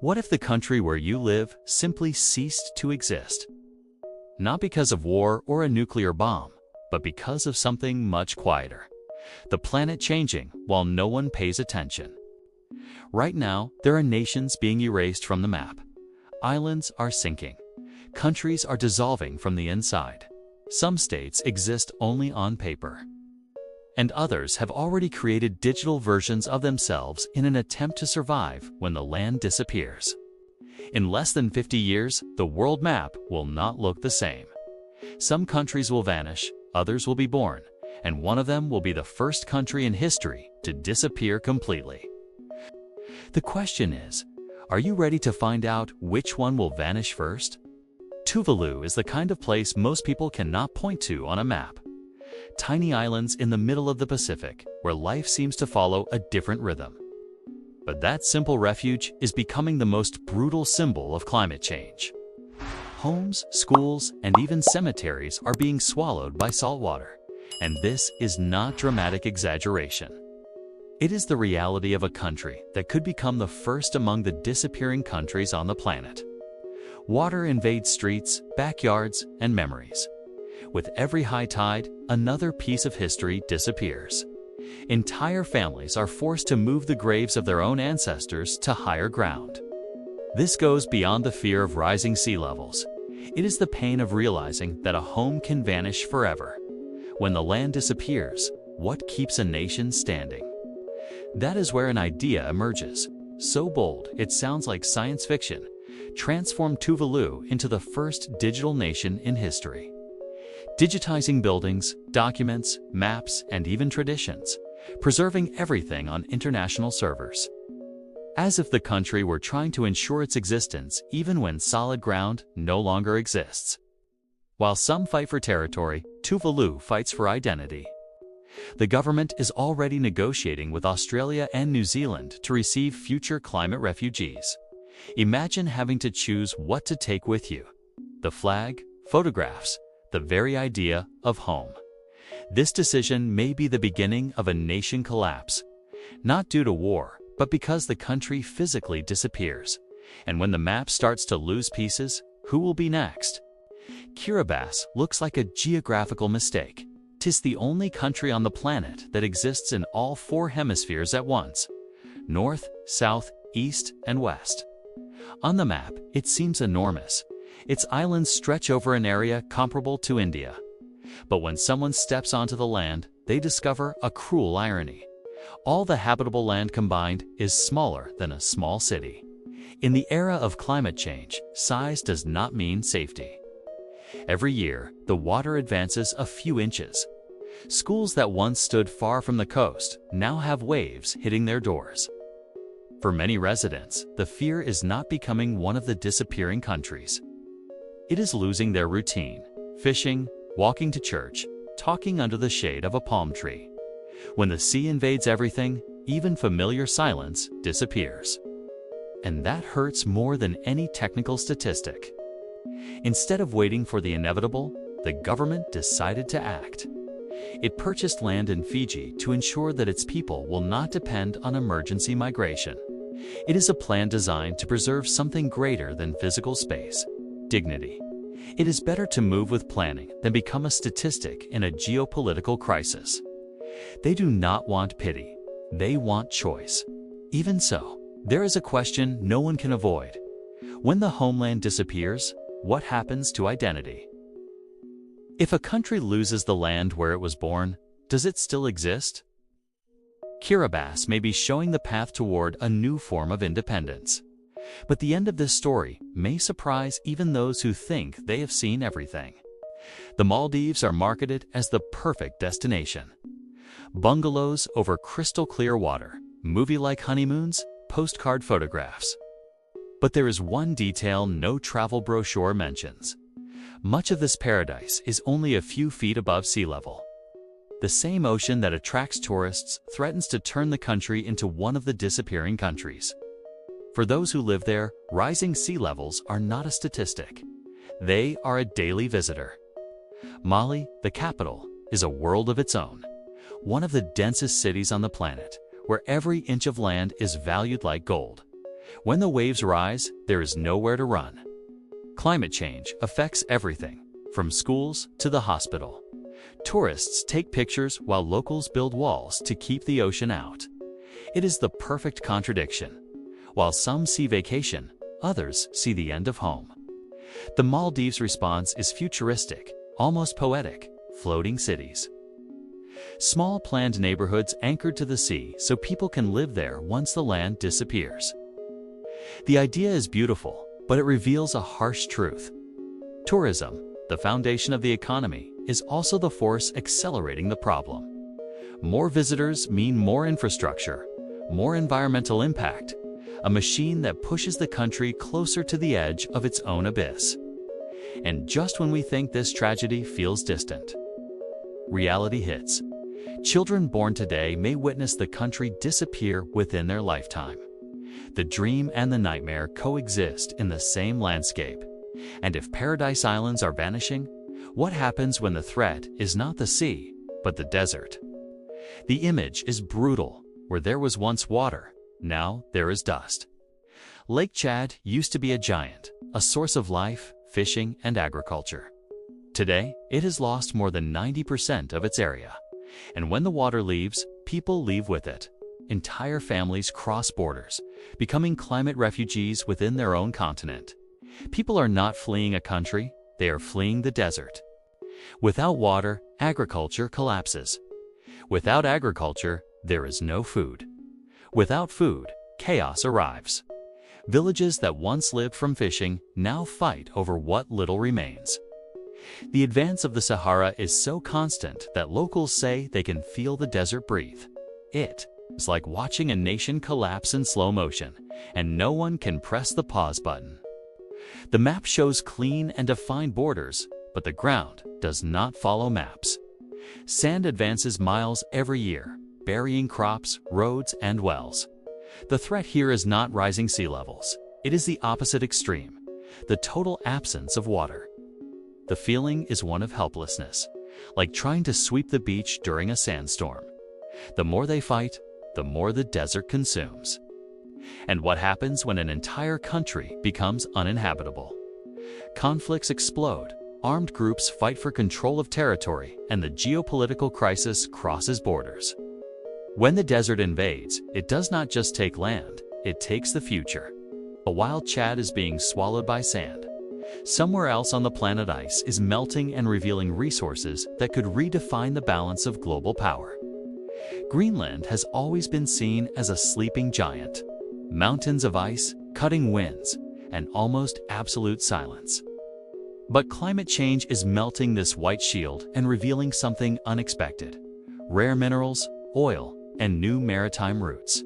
What if the country where you live simply ceased to exist? Not because of war or a nuclear bomb, but because of something much quieter. The planet changing while no one pays attention. Right now, there are nations being erased from the map. Islands are sinking. Countries are dissolving from the inside. Some states exist only on paper. And others have already created digital versions of themselves in an attempt to survive when the land disappears. In less than 50 years, the world map will not look the same. Some countries will vanish, others will be born, and one of them will be the first country in history to disappear completely. The question is, are you ready to find out which one will vanish first? Tuvalu is the kind of place most people cannot point to on a map. Tiny islands in the middle of the Pacific, where life seems to follow a different rhythm. But that simple refuge is becoming the most brutal symbol of climate change. Homes, schools, and even cemeteries are being swallowed by saltwater. And this is not dramatic exaggeration. It is the reality of a country that could become the first among the disappearing countries on the planet. Water invades streets, backyards, and memories. With every high tide, another piece of history disappears. Entire families are forced to move the graves of their own ancestors to higher ground. This goes beyond the fear of rising sea levels. It is the pain of realizing that a home can vanish forever. When the land disappears, what keeps a nation standing? That is where an idea emerges. So bold, it sounds like science fiction. Transform Tuvalu into the first digital nation in history. Digitizing buildings, documents, maps, and even traditions, preserving everything on international servers. As if the country were trying to ensure its existence even when solid ground no longer exists. While some fight for territory, Tuvalu fights for identity. The government is already negotiating with Australia and New Zealand to receive future climate refugees. Imagine having to choose what to take with you. The flag, photographs, the very idea of home. This decision may be the beginning of a nation collapse, not due to war, but because the country physically disappears. And when the map starts to lose pieces, who will be next? Kiribati looks like a geographical mistake. 'Tis the only country on the planet that exists in all four hemispheres at once: north, south, east, and west. On the map, it seems enormous. Its islands stretch over an area comparable to India. But when someone steps onto the land, they discover a cruel irony. All the habitable land combined is smaller than a small city. In the era of climate change, size does not mean safety. Every year, the water advances a few inches. Schools that once stood far from the coast now have waves hitting their doors. For many residents, the fear is not becoming one of the disappearing countries. It is losing their routine, fishing, walking to church, talking under the shade of a palm tree. When the sea invades everything, even familiar silence disappears. And that hurts more than any technical statistic. Instead of waiting for the inevitable, the government decided to act. It purchased land in Fiji to ensure that its people will not depend on emergency migration. It is a plan designed to preserve something greater than physical space: dignity. It is better to move with planning than become a statistic in a geopolitical crisis. They do not want pity. They want choice. Even so, there is a question no one can avoid. When the homeland disappears, what happens to identity? If a country loses the land where it was born, does it still exist? Kiribati may be showing the path toward a new form of independence. But the end of this story may surprise even those who think they have seen everything. The Maldives are marketed as the perfect destination. Bungalows over crystal clear water, movie-like honeymoons, postcard photographs. But there is one detail no travel brochure mentions. Much of this paradise is only a few feet above sea level. The same ocean that attracts tourists threatens to turn the country into one of the disappearing countries. For those who live there, rising sea levels are not a statistic. They are a daily visitor. Mali, the capital, is a world of its own. One of the densest cities on the planet, where every inch of land is valued like gold. When the waves rise, there is nowhere to run. Climate change affects everything, from schools to the hospital. Tourists take pictures while locals build walls to keep the ocean out. It is the perfect contradiction. While some see vacation, others see the end of home. The Maldives' response is futuristic, almost poetic: floating cities. Small planned neighborhoods anchored to the sea so people can live there once the land disappears. The idea is beautiful, but it reveals a harsh truth. Tourism, the foundation of the economy, is also the force accelerating the problem. More visitors mean more infrastructure, more environmental impact, a machine that pushes the country closer to the edge of its own abyss. And just when we think this tragedy feels distant, reality hits. Children born today may witness the country disappear within their lifetime. The dream and the nightmare coexist in the same landscape. And if Paradise Islands are vanishing, what happens when the threat is not the sea, but the desert? The image is brutal. Where there was once water, now there is dust. Lake Chad used to be a giant, a source of life, fishing, and agriculture. Today, it has lost more than 90% of its area. And when the water leaves, people leave with it. Entire families cross borders, becoming climate refugees within their own continent. People are not fleeing a country, they are fleeing the desert. Without water, agriculture collapses. Without agriculture, there is no food. Without food, chaos arrives. Villages that once lived from fishing now fight over what little remains. The advance of the Sahara is so constant that locals say they can feel the desert breathe. It is like watching a nation collapse in slow motion, and no one can press the pause button. The map shows clean and defined borders, but the ground does not follow maps. Sand advances miles every year, burying crops, roads, and wells. The threat here is not rising sea levels. It is the opposite extreme, the total absence of water. The feeling is one of helplessness, like trying to sweep the beach during a sandstorm. The more they fight, the more the desert consumes. And what happens when an entire country becomes uninhabitable? Conflicts explode, armed groups fight for control of territory, and the geopolitical crisis crosses borders. When the desert invades, it does not just take land, it takes the future. A wild Chad is being swallowed by sand. Somewhere else on the planet ice is melting and revealing resources that could redefine the balance of global power. Greenland has always been seen as a sleeping giant. Mountains of ice, cutting winds, and almost absolute silence. But climate change is melting this white shield and revealing something unexpected: rare minerals, oil, and new maritime routes.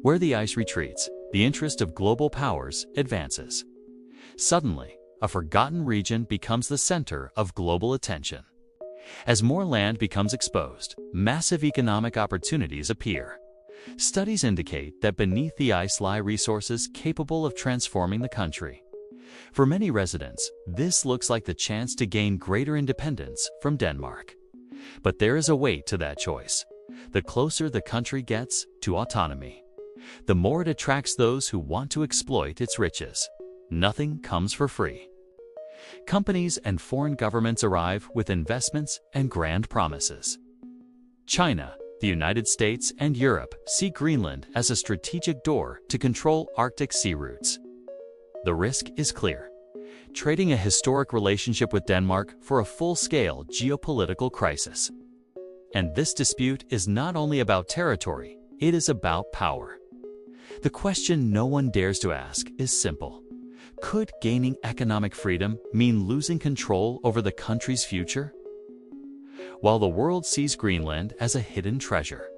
Where the ice retreats, the interest of global powers advances. Suddenly, a forgotten region becomes the center of global attention. As more land becomes exposed, massive economic opportunities appear. Studies indicate that beneath the ice lie resources capable of transforming the country. For many residents, this looks like the chance to gain greater independence from Denmark. But there is a weight to that choice. The closer the country gets to autonomy, the more it attracts those who want to exploit its riches. Nothing comes for free. Companies and foreign governments arrive with investments and grand promises. China, the United States, and Europe see Greenland as a strategic door to control Arctic sea routes. The risk is clear: trading a historic relationship with Denmark for a full-scale geopolitical crisis. And this dispute is not only about territory, it is about power. The question no one dares to ask is simple: could gaining economic freedom mean losing control over the country's future? While the world sees Greenland as a hidden treasure,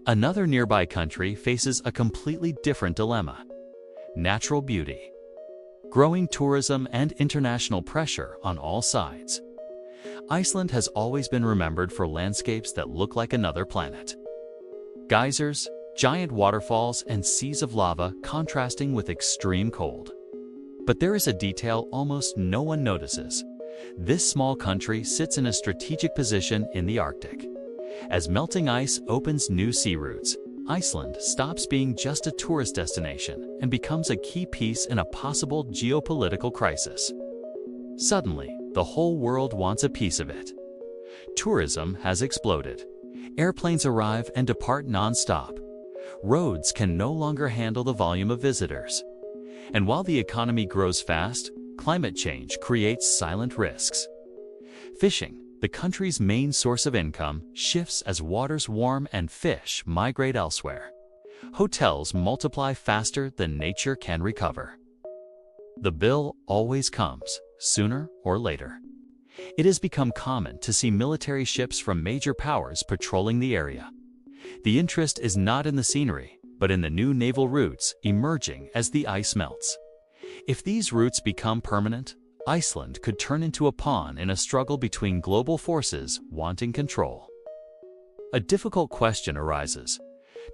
another nearby country faces a completely different dilemma: natural beauty, growing tourism, and international pressure on all sides. Iceland has always been remembered for landscapes that look like another planet. Geysers, giant waterfalls, and seas of lava contrasting with extreme cold. But there is a detail almost no one notices. This small country sits in a strategic position in the Arctic. As melting ice opens new sea routes, Iceland stops being just a tourist destination and becomes a key piece in a possible geopolitical crisis. Suddenly, the whole world wants a piece of it. Tourism has exploded. Airplanes arrive and depart non-stop. Roads can no longer handle the volume of visitors. And while the economy grows fast, climate change creates silent risks. Fishing, the country's main source of income, shifts as waters warm and fish migrate elsewhere. Hotels multiply faster than nature can recover. The bill always comes, sooner or later. It has become common to see military ships from major powers patrolling the area. The interest is not in the scenery, but in the new naval routes emerging as the ice melts. If these routes become permanent, Iceland could turn into a pawn in a struggle between global forces wanting control. A difficult question arises.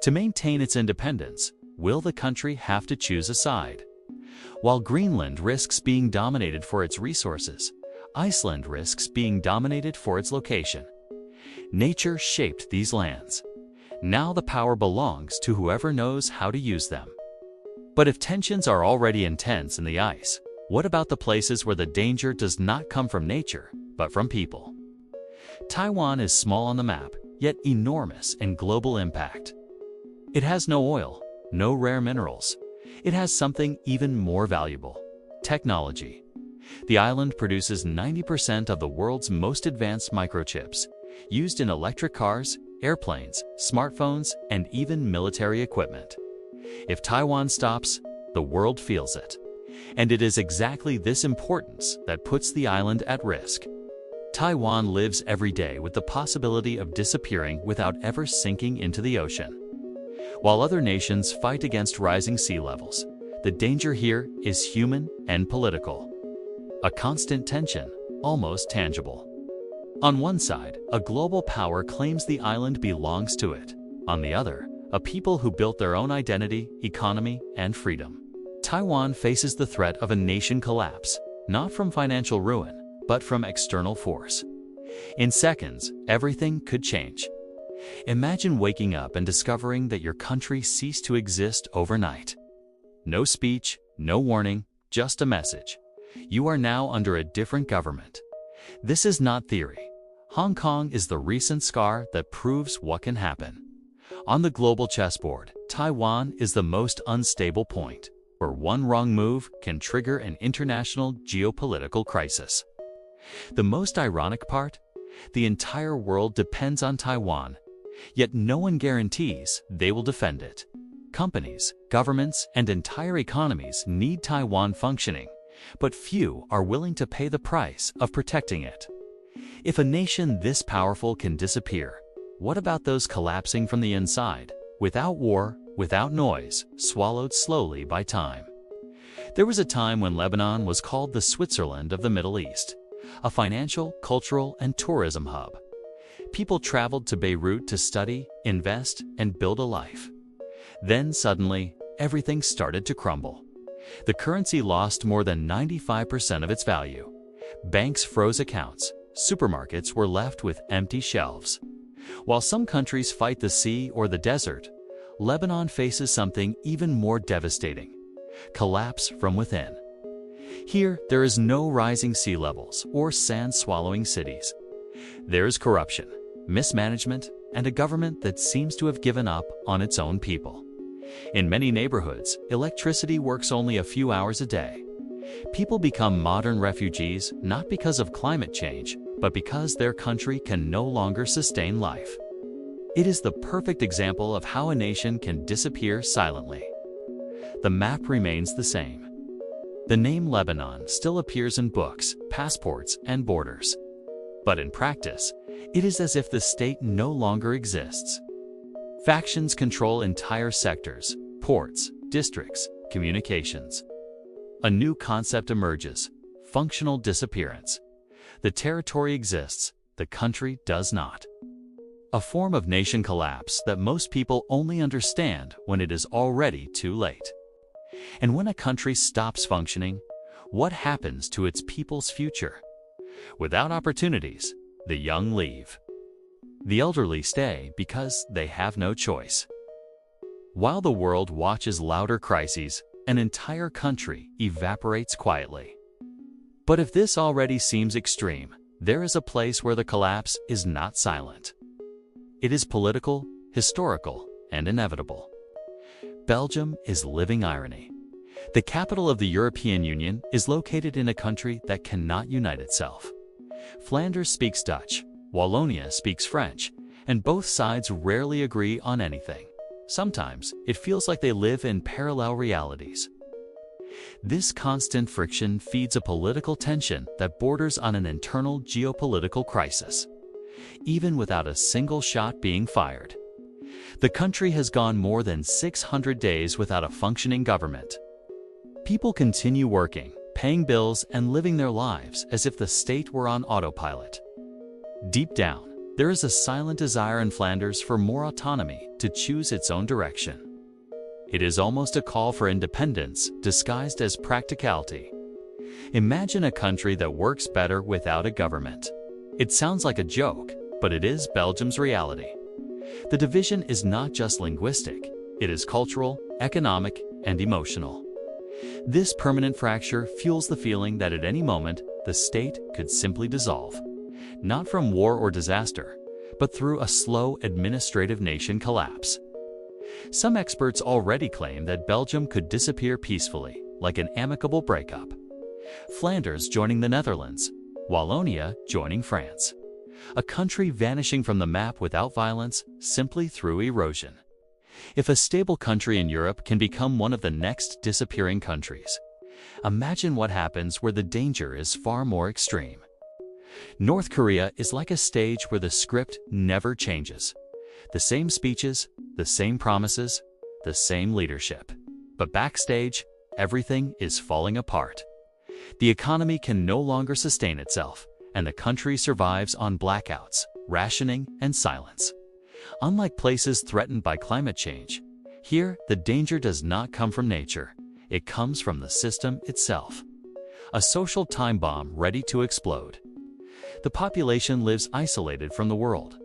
To maintain its independence, will the country have to choose a side? While Greenland risks being dominated for its resources, Iceland risks being dominated for its location. Nature shaped these lands. Now the power belongs to whoever knows how to use them. But if tensions are already intense in the ice, what about the places where the danger does not come from nature, but from people? Taiwan is small on the map, yet enormous in global impact. It has no oil, no rare minerals. It has something even more valuable: technology. The island produces 90% of the world's most advanced microchips, used in electric cars, airplanes, smartphones, and even military equipment. If Taiwan stops, the world feels it. And it is exactly this importance that puts the island at risk. Taiwan lives every day with the possibility of disappearing without ever sinking into the ocean. While other nations fight against rising sea levels, the danger here is human and political. A constant tension, almost tangible. On one side, a global power claims the island belongs to it. On the other, a people who built their own identity, economy, and freedom. Taiwan faces the threat of a nation collapse, not from financial ruin, but from external force. In seconds, everything could change. Imagine waking up and discovering that your country ceased to exist overnight. No speech, no warning, just a message. You are now under a different government. This is not theory. Hong Kong is the recent scar that proves what can happen. On the global chessboard, Taiwan is the most unstable point, where one wrong move can trigger an international geopolitical crisis. The most ironic part? The entire world depends on Taiwan, yet no one guarantees they will defend it. Companies, governments, and entire economies need Taiwan functioning, but few are willing to pay the price of protecting it. If a nation this powerful can disappear, what about those collapsing from the inside, without war, without noise, swallowed slowly by time? There was a time when Lebanon was called the Switzerland of the Middle East, a financial, cultural, and tourism hub. People traveled to Beirut to study, invest, and build a life. Then suddenly, everything started to crumble. The currency lost more than 95% of its value. Banks froze accounts. Supermarkets were left with empty shelves. While some countries fight the sea or the desert, Lebanon faces something even more devastating: collapse from within. Here, there is no rising sea levels or sand-swallowing cities. There is corruption, mismanagement, and a government that seems to have given up on its own people. In many neighborhoods, electricity works only a few hours a day. People become modern refugees not because of climate change, but because their country can no longer sustain life. It is the perfect example of how a nation can disappear silently. The map remains the same. The name Lebanon still appears in books, passports, and borders. But in practice, it is as if the state no longer exists. Factions control entire sectors, ports, districts, communications. A new concept emerges: functional disappearance. The territory exists, the country does not. A form of nation collapse that most people only understand when it is already too late. And when a country stops functioning, what happens to its people's future? Without opportunities, the young leave. The elderly stay because they have no choice. While the world watches louder crises, an entire country evaporates quietly. But if this already seems extreme, there is a place where the collapse is not silent. It is political, historical, and inevitable. Belgium is living irony. The capital of the European Union is located in a country that cannot unite itself. Flanders speaks Dutch, Wallonia speaks French, and both sides rarely agree on anything. Sometimes it feels like they live in parallel realities. This constant friction feeds a political tension that borders on an internal geopolitical crisis. Even without a single shot being fired, the country has gone more than 600 days without a functioning government. People continue working, paying bills, and living their lives as if the state were on autopilot. Deep down, there is a silent desire in Flanders for more autonomy to choose its own direction. It is almost a call for independence disguised as practicality. Imagine a country that works better without a government. It sounds like a joke, but it is Belgium's reality. The division is not just linguistic, it is cultural, economic, and emotional. This permanent fracture fuels the feeling that at any moment, the state could simply dissolve. Not from war or disaster, but through a slow administrative nation collapse. Some experts already claim that Belgium could disappear peacefully, like an amicable breakup. Flanders joining the Netherlands, Wallonia joining France. A country vanishing from the map without violence, simply through erosion. If a stable country in Europe can become one of the next disappearing countries, imagine what happens where the danger is far more extreme. North Korea is like a stage where the script never changes. The same speeches, the same promises, the same leadership. But backstage, everything is falling apart. The economy can no longer sustain itself, and the country survives on blackouts, rationing, and silence. Unlike places threatened by climate change, here the danger does not come from nature. It comes from the system itself. A social time bomb ready to explode. The population lives isolated from the world,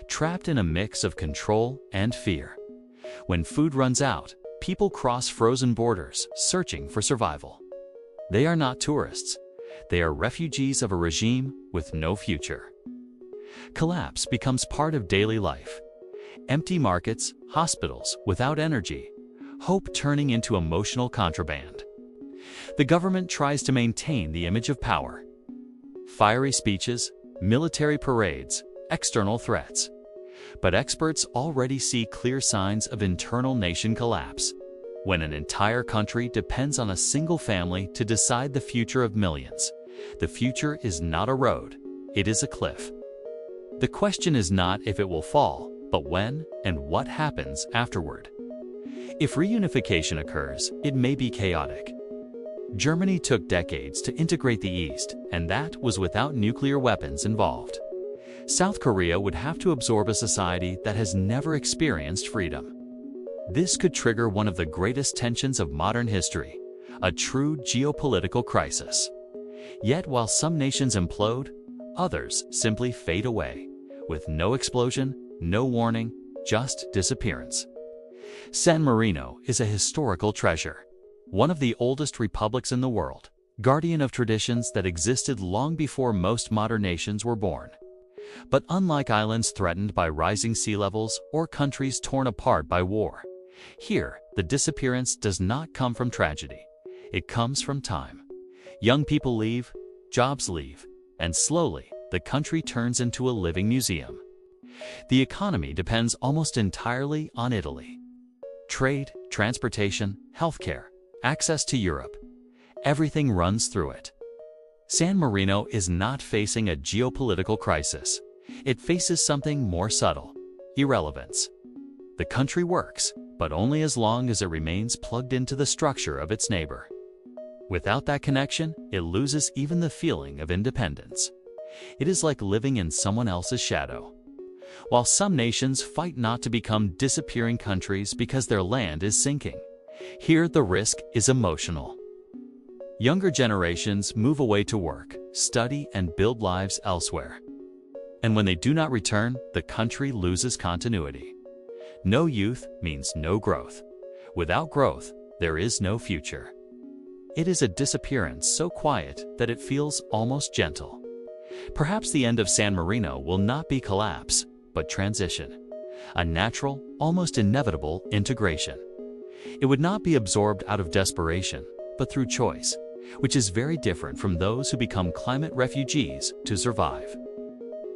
trapped in a mix of control and fear. When food runs out, people cross frozen borders, searching for survival. They are not tourists. They are refugees of a regime with no future. Collapse becomes part of daily life. Empty markets, hospitals without energy, hope turning into emotional contraband. The government tries to maintain the image of power. Fiery speeches, military parades, external threats. But experts already see clear signs of internal nation collapse. When an entire country depends on a single family to decide the future of millions, the future is not a road, it is a cliff. The question is not if it will fall, but when and what happens afterward. If reunification occurs, it may be chaotic. Germany took decades to integrate the East, and that was without nuclear weapons involved. South Korea would have to absorb a society that has never experienced freedom. This could trigger one of the greatest tensions of modern history, a true geopolitical crisis. Yet while some nations implode, others simply fade away, with no explosion, no warning, just disappearance. San Marino is a historical treasure, one of the oldest republics in the world, guardian of traditions that existed long before most modern nations were born. But unlike islands threatened by rising sea levels or countries torn apart by war, here the disappearance does not come from tragedy. It comes from time. Young people leave, jobs leave, and slowly the country turns into a living museum. The economy depends almost entirely on Italy. Trade, transportation, healthcare, access to Europe. Everything runs through it. San Marino is not facing a geopolitical crisis. It faces something more subtle: irrelevance. The country works, but only as long as it remains plugged into the structure of its neighbor. Without that connection, it loses even the feeling of independence. It is like living in someone else's shadow. While some nations fight not to become disappearing countries because their land is sinking, here the risk is emotional. Younger generations move away to work, study, and build lives elsewhere. And when they do not return, the country loses continuity. No youth means no growth. Without growth, there is no future. It is a disappearance so quiet that it feels almost gentle. Perhaps the end of San Marino will not be collapse, but transition, a natural, almost inevitable integration. It would not be absorbed out of desperation, but through choice, which is very different from those who become climate refugees to survive.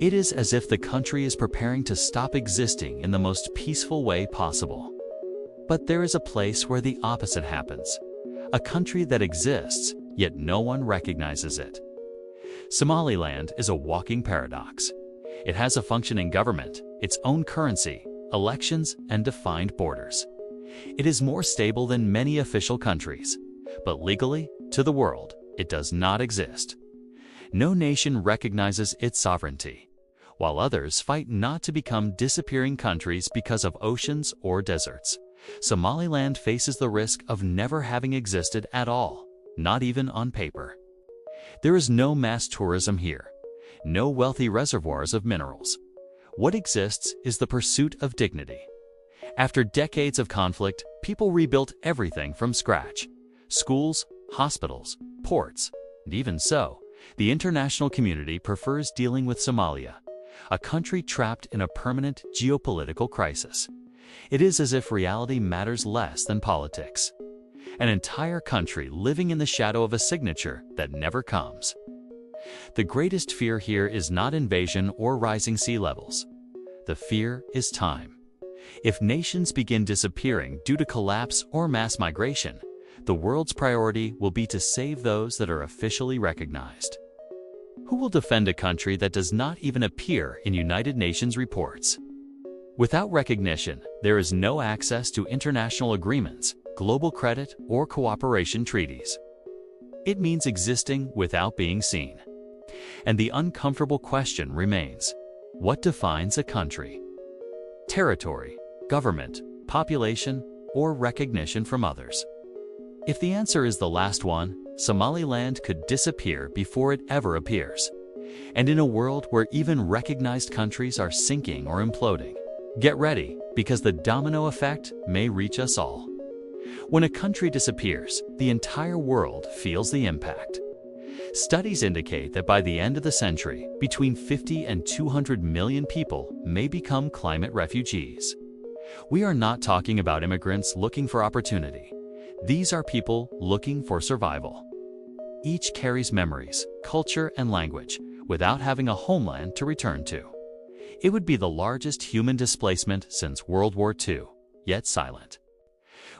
It is as if the country is preparing to stop existing in the most peaceful way possible. But there is a place where the opposite happens, a country that exists, yet no one recognizes it. Somaliland is a walking paradox. It has a functioning government, its own currency, elections, and defined borders. It is more stable than many official countries, but legally, to the world, it does not exist. No nation recognizes its sovereignty, while others fight not to become disappearing countries because of oceans or deserts. Somaliland faces the risk of never having existed at all, not even on paper. There is no mass tourism here, no wealthy reservoirs of minerals. What exists is the pursuit of dignity. After decades of conflict, people rebuilt everything from scratch: schools, hospitals, ports, and even so, the international community prefers dealing with Somalia, a country trapped in a permanent geopolitical crisis. It is as if reality matters less than politics. An entire country living in the shadow of a signature that never comes. The greatest fear here is not invasion or rising sea levels. The fear is time. If nations begin disappearing due to collapse or mass migration, the world's priority will be to save those that are officially recognized. Who will defend a country that does not even appear in United Nations reports? Without recognition, there is no access to international agreements, global credit, or cooperation treaties. It means existing without being seen. And the uncomfortable question remains: what defines a country? Territory, government, population, or recognition from others? If the answer is the last one, Somaliland could disappear before it ever appears. And in a world where even recognized countries are sinking or imploding, get ready, because the domino effect may reach us all. When a country disappears, the entire world feels the impact. Studies indicate that by the end of the century, between 50 and 200 million people may become climate refugees. We are not talking about immigrants looking for opportunity. These are people looking for survival. Each carries memories, culture, and language without having a homeland to return to. It would be the largest human displacement since World War II, yet silent.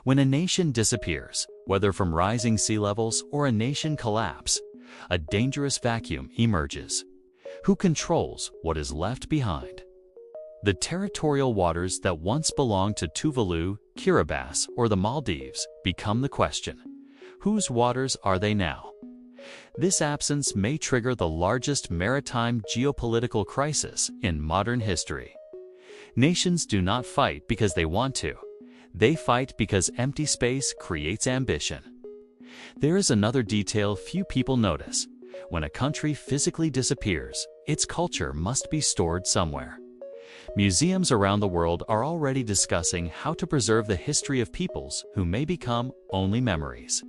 When a nation disappears, whether from rising sea levels or a nation collapse, a dangerous vacuum emerges. Who controls what is left behind? The territorial waters that once belonged to Tuvalu, Kiribati, or the Maldives become the question. Whose waters are they now? This absence may trigger the largest maritime geopolitical crisis in modern history. Nations do not fight because they want to. They fight because empty space creates ambition. There is another detail few people notice. When a country physically disappears, its culture must be stored somewhere. Museums around the world are already discussing how to preserve the history of peoples who may become only memories.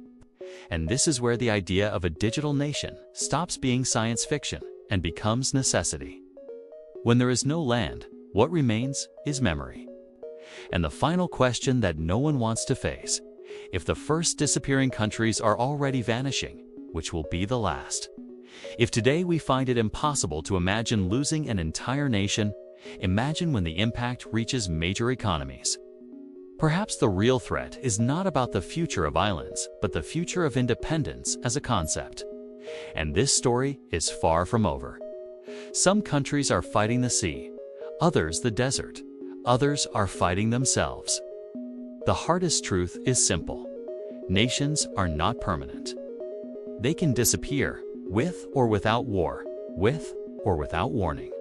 And this is where the idea of a digital nation stops being science fiction and becomes necessity. When there is no land, what remains is memory. And the final question that no one wants to face: if the first disappearing countries are already vanishing, which will be the last? If today we find it impossible to imagine losing an entire nation, imagine when the impact reaches major economies. Perhaps the real threat is not about the future of islands, but the future of independence as a concept. And this story is far from over. Some countries are fighting the sea, others the desert, others are fighting themselves. The hardest truth is simple: nations are not permanent. They can disappear, with or without war, with or without warning.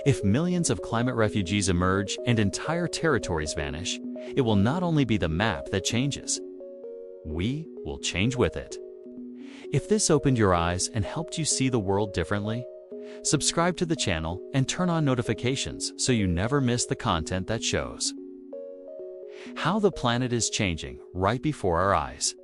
If millions of climate refugees emerge and entire territories vanish, it will not only be the map that changes. We will change with it. If this opened your eyes and helped you see the world differently, subscribe to the channel and turn on notifications so you never miss the content that shows. how the planet is changing right before our eyes.